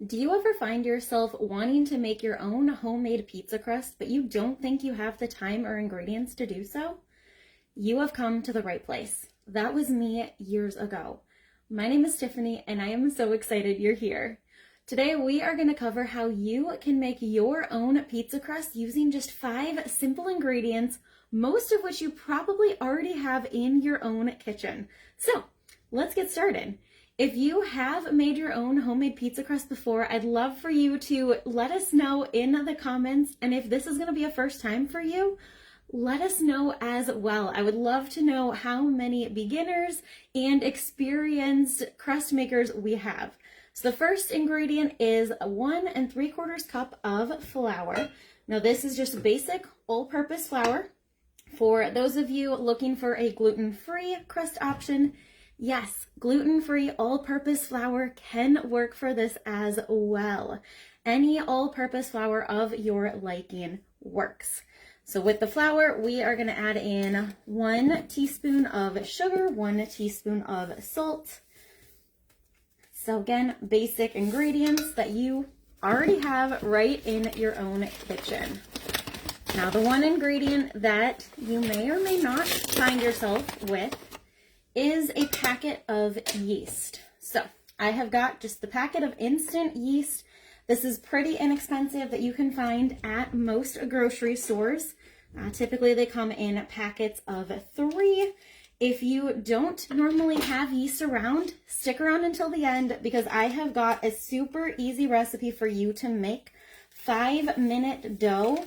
Do you ever find yourself wanting to make your own homemade pizza crust, but you don't think you have the time or ingredients to do so? You have come to the right place. That was me years ago. My name is Tiffany, and I am so excited you're here. Today, we are going to cover how you can make your own pizza crust using just 5 simple ingredients, most of which you probably already have in your own kitchen. So, let's get started. If you have made your own homemade pizza crust before, I'd love for you to let us know in the comments. And if this is going to be a first time for you, let us know as well. I would love to know how many beginners and experienced crust makers we have. So the first ingredient is 1 3/4 cup of flour. Now this is just basic all-purpose flour. For those of you looking for a gluten-free crust option, yes, gluten-free all-purpose flour can work for this as well. Any all-purpose flour of your liking works. So with the flour, we are going to add in 1 teaspoon of sugar, 1 teaspoon of salt. So again, basic ingredients that you already have right in your own kitchen. Now the one ingredient that you may or may not find yourself with is a packet of yeast. So I have got just the packet of instant yeast. This is pretty inexpensive that you can find at most grocery stores. Typically they come in packets of 3. If you don't normally have yeast around, stick around until the end because I have got a super easy recipe for you to make 5-minute dough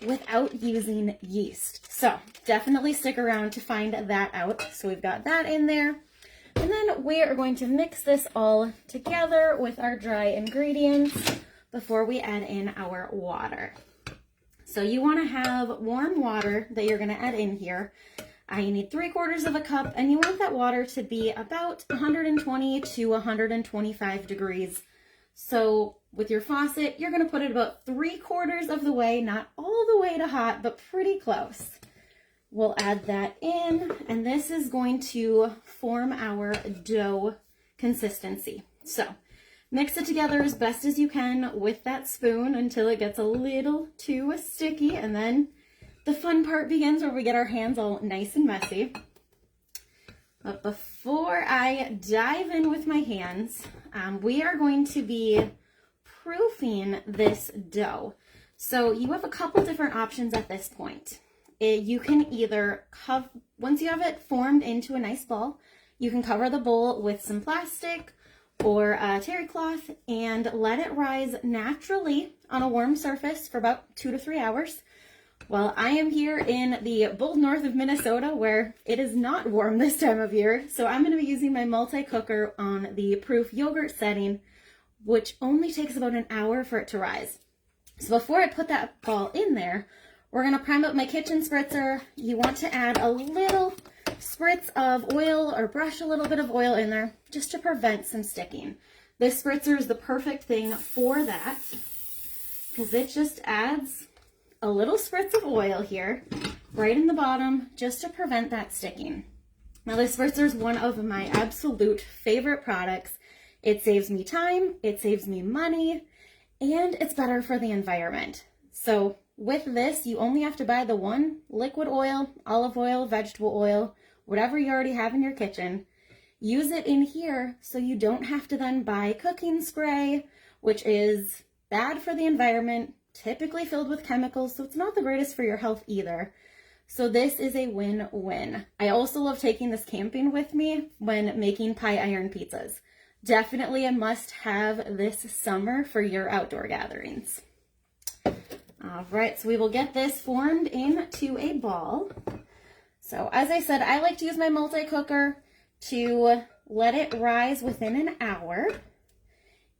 without using yeast. So definitely stick around to find that out. So we've got that in there. And then we are going to mix this all together with our dry ingredients before we add in our water. So you want to have warm water that you're going to add in here. You need 3/4 cup, and you want that water to be about 120 to 125 degrees. So with your faucet, you're going to put it about 3/4 of the way, not all the way to hot, but pretty close. We'll add that in, and this is going to form our dough consistency. So mix it together as best as you can with that spoon until it gets a little too sticky, and then the fun part begins where we get our hands all nice and messy. But before I dive in with my hands, we are going to be proofing this dough. So you have a couple different options at this point. You can either, once you have it formed into a nice ball, you can cover the bowl with some plastic or a terry cloth and let it rise naturally on a warm surface for about 2 to 3 hours. Well, I am here in the bold north of Minnesota where it is not warm this time of year, so I'm going to be using my multi-cooker on the proof yogurt setting, which only takes about an hour for it to rise. So before I put that ball in there, we're going to prime up my kitchen spritzer. You want to add a little spritz of oil or brush a little bit of oil in there just to prevent some sticking. This spritzer is the perfect thing for that because it just adds a little spritz of oil here right in the bottom just to prevent that sticking. Now this spritzer is one of my absolute favorite products. It saves me time, it saves me money, and it's better for the environment. So with this, you only have to buy the one liquid oil, olive oil, vegetable oil, whatever you already have in your kitchen. Use it in here so you don't have to then buy cooking spray, which is bad for the environment, typically filled with chemicals, so it's not the greatest for your health either. So this is a win-win. I also love taking this camping with me when making pie iron pizzas. Definitely a must-have this summer for your outdoor gatherings. All right, so we will get this formed into a ball. So as I said, I like to use my multi-cooker to let it rise within an hour.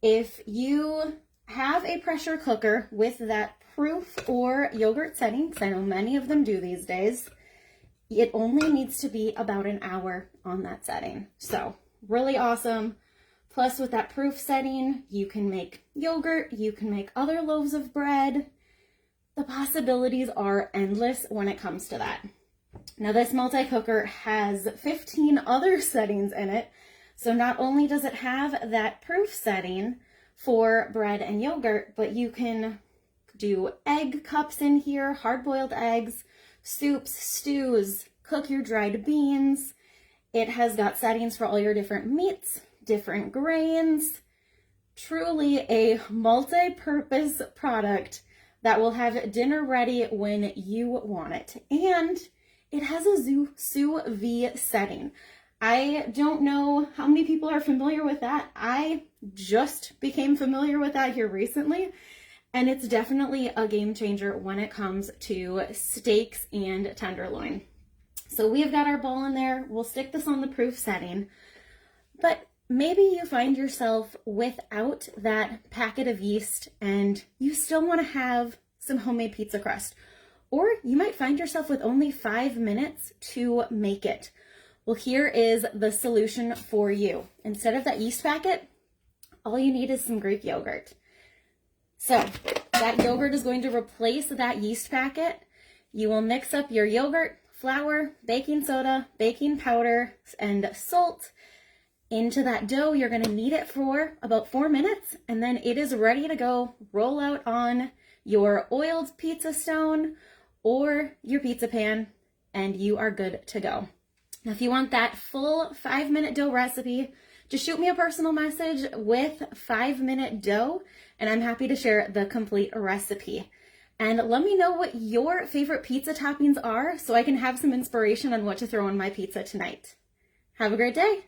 If you have a pressure cooker with that proof or yogurt setting, because I know many of them do these days, it only needs to be about an hour on that setting. So really awesome. Plus with that proof setting, you can make yogurt, you can make other loaves of bread. The possibilities are endless when it comes to that. Now this multi-cooker has 15 other settings in it. So not only does it have that proof setting, for bread and yogurt, but you can do egg cups in here, hard-boiled eggs, soups, stews, cook your dried beans. It has got settings for all your different meats, different grains. Truly a multi-purpose product that will have dinner ready when you want it. And it has a sous vide setting. I don't know how many people are familiar with that. I just became familiar with that here recently, and it's definitely a game changer when it comes to steaks and tenderloin. So we have got our bowl in there. We'll stick this on the proof setting, but maybe you find yourself without that packet of yeast and you still want to have some homemade pizza crust, or you might find yourself with only 5 minutes to make it. Well, here is the solution for you. Instead of that yeast packet, all you need is some Greek yogurt. So that yogurt is going to replace that yeast packet. You will mix up your yogurt, flour, baking soda, baking powder, and salt into that dough. You're going to knead it for about 4 minutes, and then it is ready to go. Roll out on your oiled pizza stone or your pizza pan, and you are good to go. Now, if you want that full 5-minute dough recipe, just shoot me a personal message with 5-minute dough, and I'm happy to share the complete recipe. And let me know what your favorite pizza toppings are so I can have some inspiration on what to throw on my pizza tonight. Have a great day.